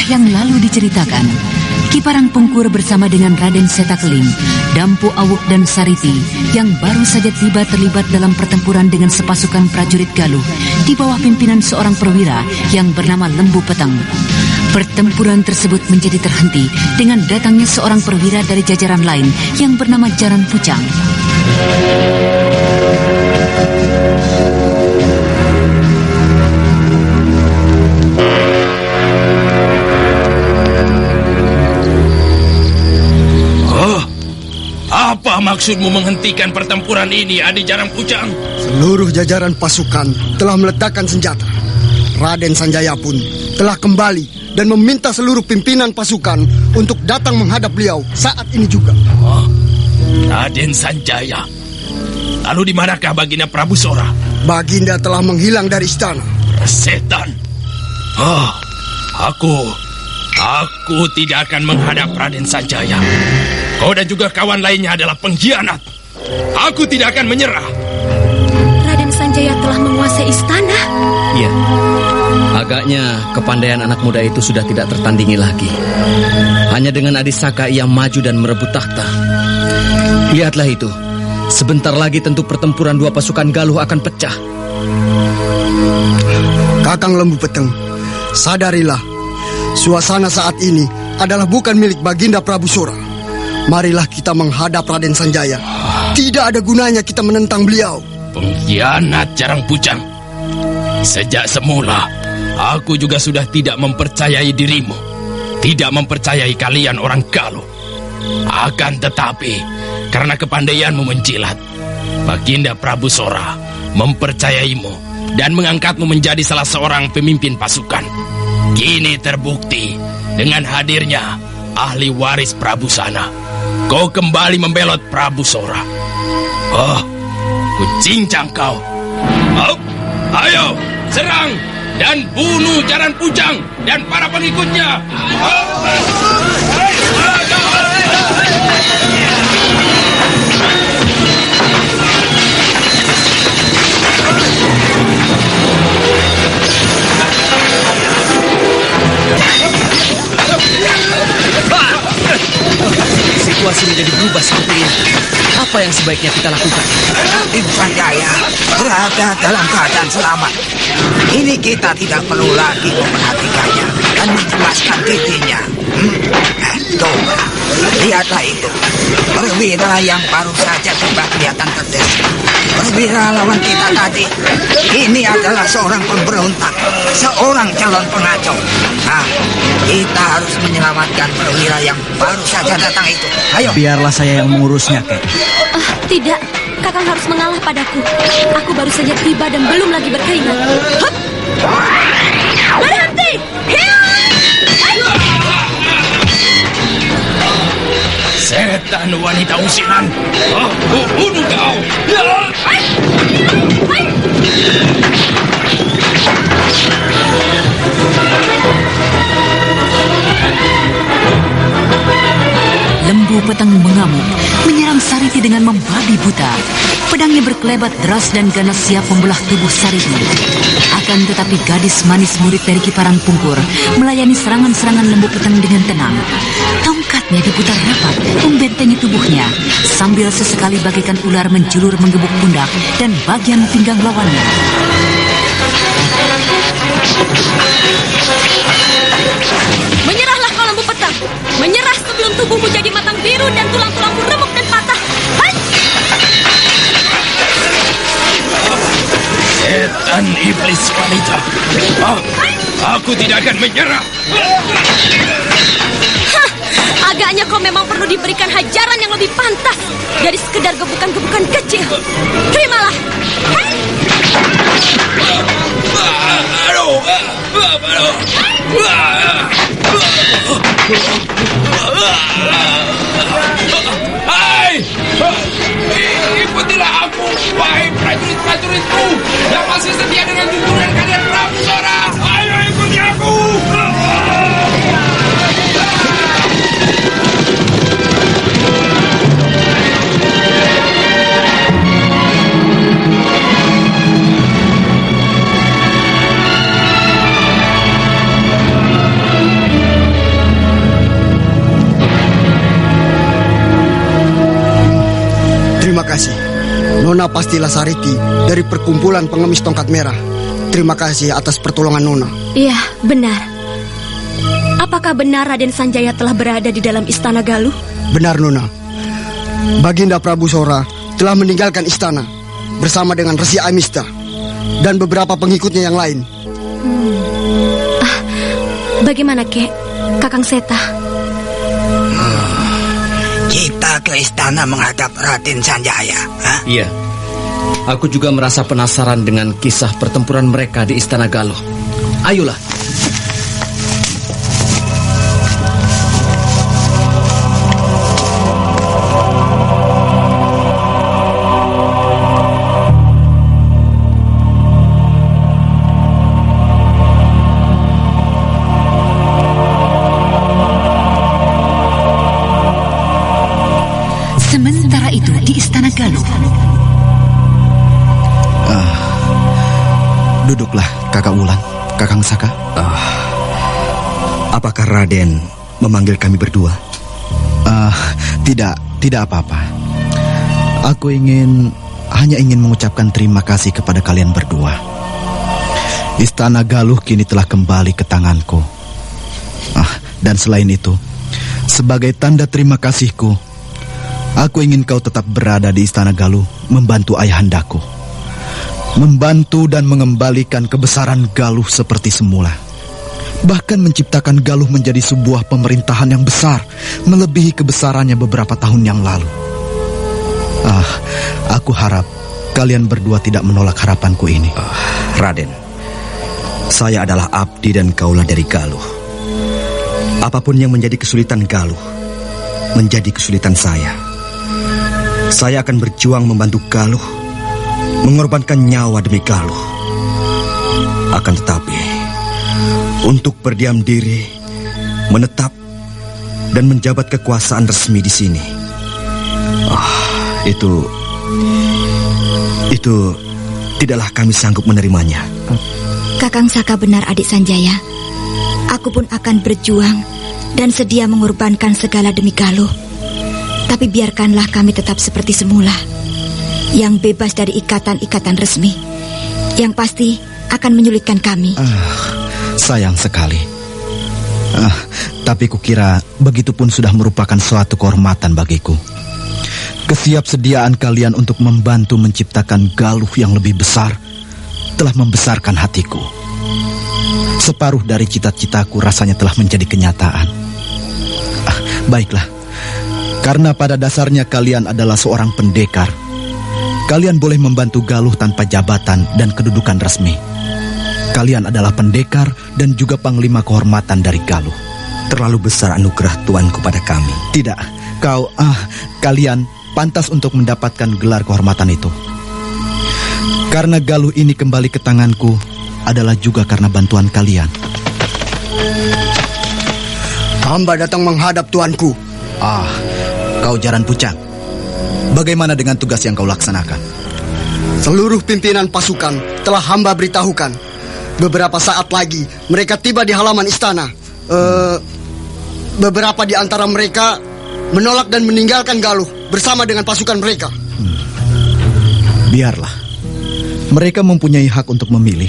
yang lalu diceritakan, Ki Parangpungkur bersama dengan Raden Setakeling, Dampu Awuk dan Sariti yang baru saja tiba terlibat dalam pertempuran dengan sepasukan prajurit Galuh di bawah pimpinan seorang perwira yang bernama Lembu Peteng. Pertempuran tersebut menjadi terhenti dengan datangnya seorang perwira dari jajaran lain yang bernama Jaran Pucang. Apa maksudmu menghentikan pertempuran ini, Adi Jaran Pucang? Seluruh jajaran pasukan telah meletakkan senjata. Raden Sanjaya pun telah kembali dan meminta seluruh pimpinan pasukan untuk datang menghadap beliau saat ini juga. Raden Sanjaya. Lalu di manakah Baginda Prabu Sora? Baginda telah menghilang dari istana. Setan. Aku tidak akan menghadap Raden Sanjaya. Kau dan juga kawan lainnya adalah pengkhianat. Aku tidak akan menyerah. Raden Sanjaya telah menguasai istana. Iya. Agaknya kepandaian anak muda itu sudah tidak tertandingi lagi. Hanya dengan Adisaka ia maju dan merebut takhta. Lihatlah itu. Sebentar lagi tentu pertempuran dua pasukan Galuh akan pecah. Kakang Lembu Peteng, sadarilah, suasana saat ini adalah bukan milik Baginda Prabu Sora. Marilah kita menghadap Raden Sanjaya. Tidak ada gunanya kita menentang beliau. Pengkhianat Jarang Pucang. Sejak semula, aku juga sudah tidak mempercayai dirimu. Tidak mempercayai kalian orang Galuh. Akan tetapi, karena kepandaianmu menjilat, Baginda Prabu Sora mempercayaimu dan mengangkatmu menjadi salah seorang pemimpin pasukan. Kini terbukti dengan hadirnya ahli waris Prabu Sana. Kau kembali membelot Prabu Sora. Ku cincang kau. Ayo, serang dan bunuh Jaran Pucang dan para pengikutnya. Situasi menjadi berubah seperti ini. Apa yang sebaiknya kita lakukan? Raden Sanjaya berada dalam keadaan selamat. Ini kita tidak perlu lagi memperhatikannya dan menjelaskan dirinya. Tuh, lihatlah itu. Perwira yang baru saja tiba kelihatan terdes. Perwira lawan kita tadi. Ini adalah seorang pemberontak, seorang calon pengacau. Kita harus menyelamatkan perwira yang baru saja datang itu. Ayo. Biarlah saya yang mengurusnya, Kek. Tidak, Kakang harus mengalah padaku. Aku baru saja tiba dan belum lagi berkeringat. Berhenti! Setan wanita usilan. Bunuh kau. Lembu Peteng mengamuk, menyerang Sariti dengan membabi buta. Pedangnya berkelebat deras dan ganas siap membelah tubuh Sariti. Akan tetapi gadis manis murid dari Ki Parangpungkur melayani serangan-serangan Lembu Peteng dengan tenang. Tongkatnya diputar rapat, membentengi tubuhnya, sambil sesekali bagaikan ular menjulur menggebuk pundak dan bagian pinggang lawannya. Menyerahlah kau Lembu Peteng. Menyerah sebelum tubuhmu jadi matang biru dan tulang-tulangmu remuk dan patah. Hai! Setan iblis wanita. Aku tidak akan menyerah. Agaknya kau memang perlu diberikan hajaran yang lebih pantas dari sekedar gebukan-gebukan kecil. Terimalah. Hai! Hai! Ikutilah aku, wahai prajurit-prajuritku yang masih setia dengan tuntunan kalian Prabu Sora. Ayo ikuti aku. Nona pastilah Sariti dari perkumpulan pengemis tongkat merah. Terima kasih atas pertolongan Nona. Iya, benar. Apakah benar Raden Sanjaya telah berada di dalam istana Galuh? Benar, Nona. Baginda Prabu Sora telah meninggalkan istana bersama dengan Resi Amista dan beberapa pengikutnya yang lain. Bagaimana, Kek? Kakang Seta? Kita ke istana menghadap Raden Sanjaya. Iya. Aku juga merasa penasaran dengan kisah pertempuran mereka di istana Galuh. Ayolah. Sementara itu di istana Galuh. Duduklah, Kakak Wulan, Kakang Saka. Apakah Raden memanggil kami berdua? Tidak apa-apa. Aku hanya ingin mengucapkan terima kasih kepada kalian berdua. Istana Galuh kini telah kembali ke tanganku. Dan selain itu, sebagai tanda terima kasihku, aku ingin kau tetap berada di istana Galuh membantu ayahandaku. Membantu dan mengembalikan kebesaran Galuh seperti semula. Bahkan menciptakan Galuh menjadi sebuah pemerintahan yang besar, melebihi kebesarannya beberapa tahun yang lalu. Aku harap kalian berdua tidak menolak harapanku ini. Raden, saya adalah abdi dan kaula dari Galuh. Apapun yang menjadi kesulitan Galuh, menjadi kesulitan saya. Saya akan berjuang membantu Galuh, mengorbankan nyawa demi Galuh. Akan tetapi, untuk berdiam diri, menetap, dan menjabat kekuasaan resmi di sini, itu tidaklah kami sanggup menerimanya. Kakang Saka benar, adik Sanjaya. Aku pun akan berjuang dan sedia mengorbankan segala demi Galuh. Tapi biarkanlah kami tetap seperti semula, yang bebas dari ikatan-ikatan resmi, yang pasti akan menyulitkan kami. Sayang sekali. Tapi kukira begitu pun sudah merupakan suatu kehormatan bagiku. Kesiapsediaan kalian untuk membantu menciptakan Galuh yang lebih besar telah membesarkan hatiku. Separuh dari cita-citaku rasanya telah menjadi kenyataan. Baiklah, karena pada dasarnya kalian adalah seorang pendekar, kalian boleh membantu Galuh tanpa jabatan dan kedudukan resmi. Kalian adalah pendekar dan juga panglima kehormatan dari Galuh. Terlalu besar anugerah Tuan kepada kami. Tidak, kalian pantas untuk mendapatkan gelar kehormatan itu. Karena Galuh ini kembali ke tanganku adalah juga karena bantuan kalian. Hamba datang menghadap tuanku. Kau Jaran Pucang. Bagaimana dengan tugas yang kau laksanakan? Seluruh pimpinan pasukan telah hamba beritahukan. Beberapa saat lagi mereka tiba di halaman istana. Beberapa di antara mereka menolak dan meninggalkan Galuh bersama dengan pasukan mereka. Biarlah. Mereka mempunyai hak untuk memilih.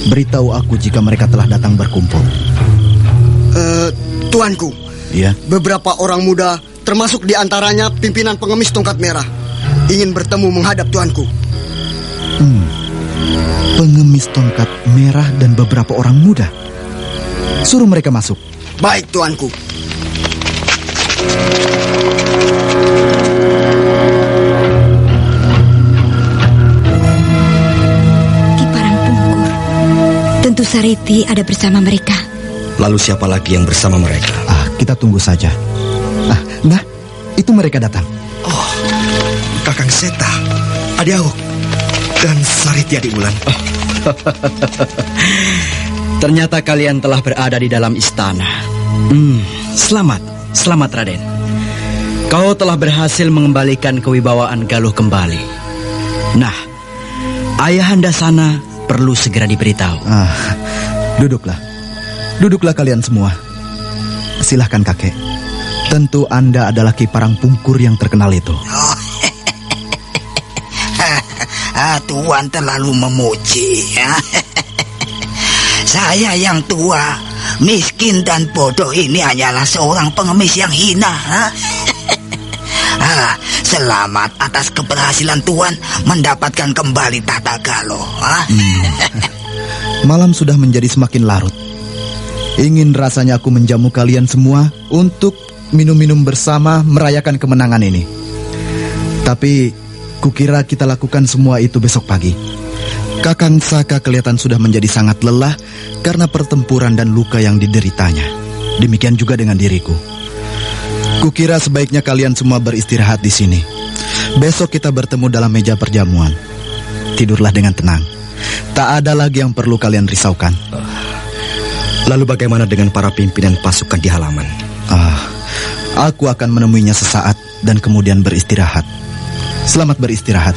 Beritahu aku jika mereka telah datang berkumpul. Tuanku. Iya. Beberapa orang muda, termasuk di antaranya pimpinan pengemis tongkat merah, ingin bertemu menghadap tuanku. Pengemis tongkat merah dan beberapa orang muda. Suruh mereka masuk. Baik, tuanku. Ki Parangpungkur. Tentu Sariti ada bersama mereka. Lalu siapa lagi yang bersama mereka? Kita tunggu saja. Nah, itu mereka datang. Kakang Seta, Adik Awuk, dan Sariti Adik Wulan. Ternyata kalian telah berada di dalam istana. Selamat Raden. Kau telah berhasil mengembalikan kewibawaan Galuh kembali. Nah, ayahanda sana perlu segera diberitahu. Duduklah kalian semua. Silahkan kakek. Tentu Anda adalah Ki Parangpungkur yang terkenal itu. Tuan terlalu memuji. Saya yang tua, miskin dan bodoh ini hanyalah seorang pengemis yang hina. Selamat atas keberhasilan Tuan mendapatkan kembali tahta Galuh. Malam sudah menjadi semakin larut. Ingin rasanya aku menjamu kalian semua untuk minum-minum bersama merayakan kemenangan ini. Tapi kukira kita lakukan semua itu besok pagi. Kakang Saka kelihatan sudah menjadi sangat lelah karena pertempuran dan luka yang dideritanya. Demikian juga dengan diriku. Kukira sebaiknya kalian semua beristirahat di sini. Besok kita bertemu dalam meja perjamuan. Tidurlah dengan tenang. Tak ada lagi yang perlu kalian risaukan. Lalu bagaimana dengan para pimpinan pasukan di halaman? Aku akan menemuinya sesaat dan kemudian beristirahat. Selamat beristirahat.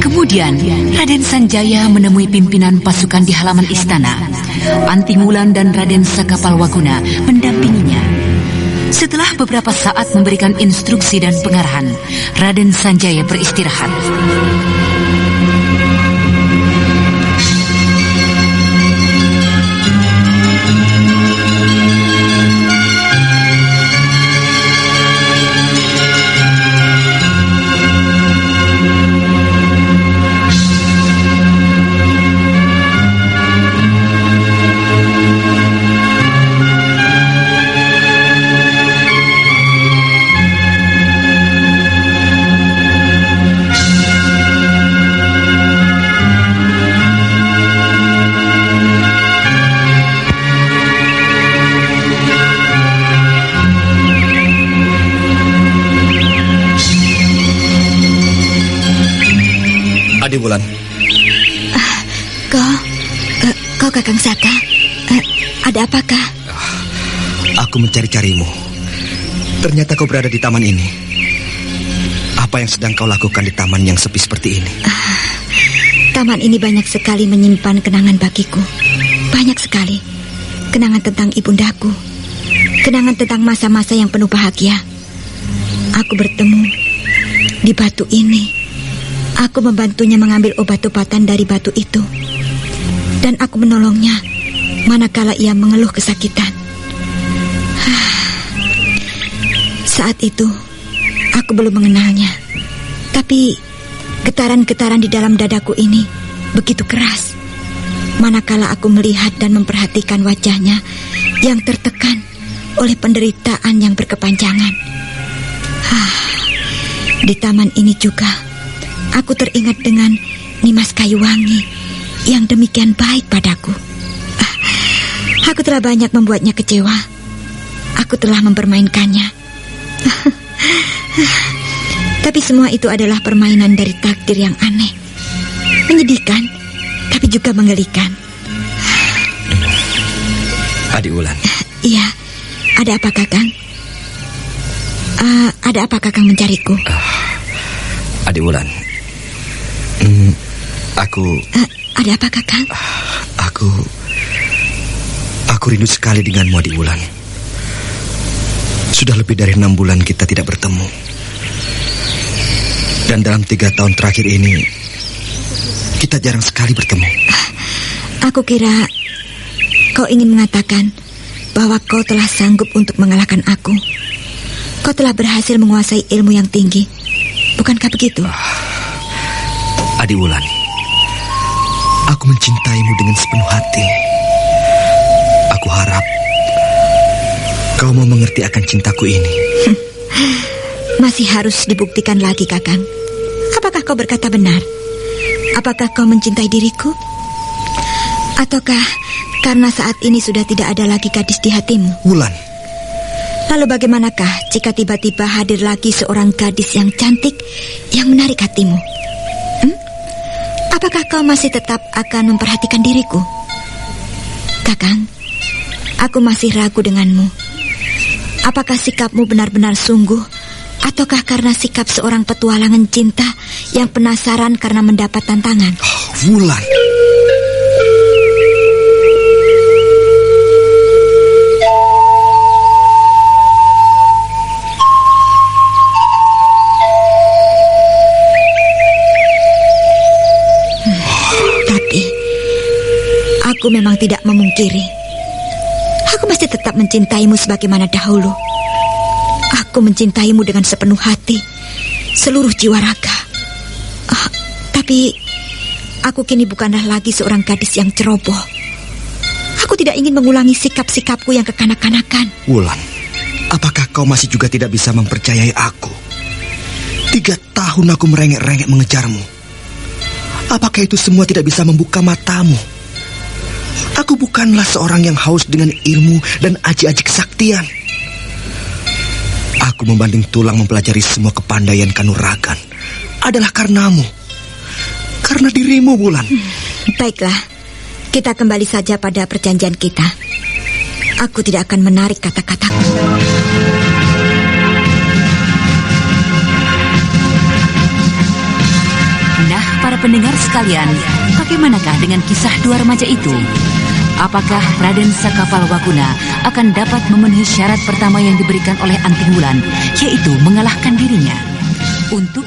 Kemudian Raden Sanjaya menemui pimpinan pasukan di halaman istana. Antingulan dan Raden Sakapalwaguna mendampinginya. Setelah beberapa saat memberikan instruksi dan pengarahan, Raden Sanjaya beristirahat. Adiwulan. Kau Kakang Saka. Ada apakah? Aku mencari-carimu. Ternyata kau berada di taman ini. Apa yang sedang kau lakukan di taman yang sepi seperti ini? Taman ini banyak sekali menyimpan kenangan bagiku. Banyak sekali. Kenangan tentang ibundaku. Kenangan tentang masa-masa yang penuh bahagia. Aku bertemu di batu ini. Aku membantunya mengambil obat-obatan dari batu itu. Dan aku menolongnya manakala ia mengeluh kesakitan. Saat itu aku belum mengenalnya. Tapi getaran-getaran di dalam dadaku ini begitu keras manakala aku melihat dan memperhatikan wajahnya yang tertekan oleh penderitaan yang berkepanjangan. Di taman ini juga aku teringat dengan Nimas Kayuwangi yang demikian baik padaku. Aku telah banyak membuatnya kecewa. Aku telah mempermainkannya. Tapi semua itu adalah permainan dari takdir yang aneh. Menyedihkan, tapi juga menggelikan. Adiwulan. Iya, ada apa Kakang? Ada apa Kakang mencariku? Adiwulan. Ada apa Kakang? Aku rindu sekali denganmu, Adiwulan. Sudah lebih dari 6 bulan kita tidak bertemu. Dan dalam 3 tahun terakhir ini kita jarang sekali bertemu. Aku kira kau ingin mengatakan bahwa kau telah sanggup untuk mengalahkan aku. Kau telah berhasil menguasai ilmu yang tinggi. Bukankah begitu? Adiwulan, aku mencintaimu dengan sepenuh hati. Aku harap kau mau mengerti akan cintaku ini. Masih harus dibuktikan lagi, Kakang. Apakah kau berkata benar? Apakah kau mencintai diriku? Ataukah karena saat ini sudah tidak ada lagi gadis di hatimu? Wulan. Lalu bagaimanakah jika tiba-tiba hadir lagi seorang gadis yang cantik, yang menarik hatimu? Apakah kau masih tetap akan memperhatikan diriku? Kakang, aku masih ragu denganmu. Apakah sikapmu benar-benar sungguh, ataukah karena sikap seorang petualangan cinta yang penasaran karena mendapat tantangan? Wulan. Aku memang tidak memungkiri. Aku masih tetap mencintaimu sebagaimana dahulu. Aku mencintaimu dengan sepenuh hati, seluruh jiwa raga. Tapi aku kini bukanlah lagi seorang gadis yang ceroboh. Aku tidak ingin mengulangi sikap-sikapku yang kekanak-kanakan. Wulan, apakah kau masih juga tidak bisa mempercayai aku? 3 tahun aku merengek-rengek mengejarmu. Apakah itu semua tidak bisa membuka matamu? Aku bukanlah seorang yang haus dengan ilmu dan aji-aji kesaktian. Aku membanting tulang mempelajari semua kepandaian kanuragan adalah karenamu. Karena dirimu, Wulan. Baiklah, kita kembali saja pada perjanjian kita. Aku tidak akan menarik kata-kataku. Nah, para pendengar sekalian, bagaimanakah dengan kisah 2 remaja itu? Apakah Raden Sakapalwaguna akan dapat memenuhi syarat pertama yang diberikan oleh Anting Wulan, yaitu mengalahkan dirinya? Untuk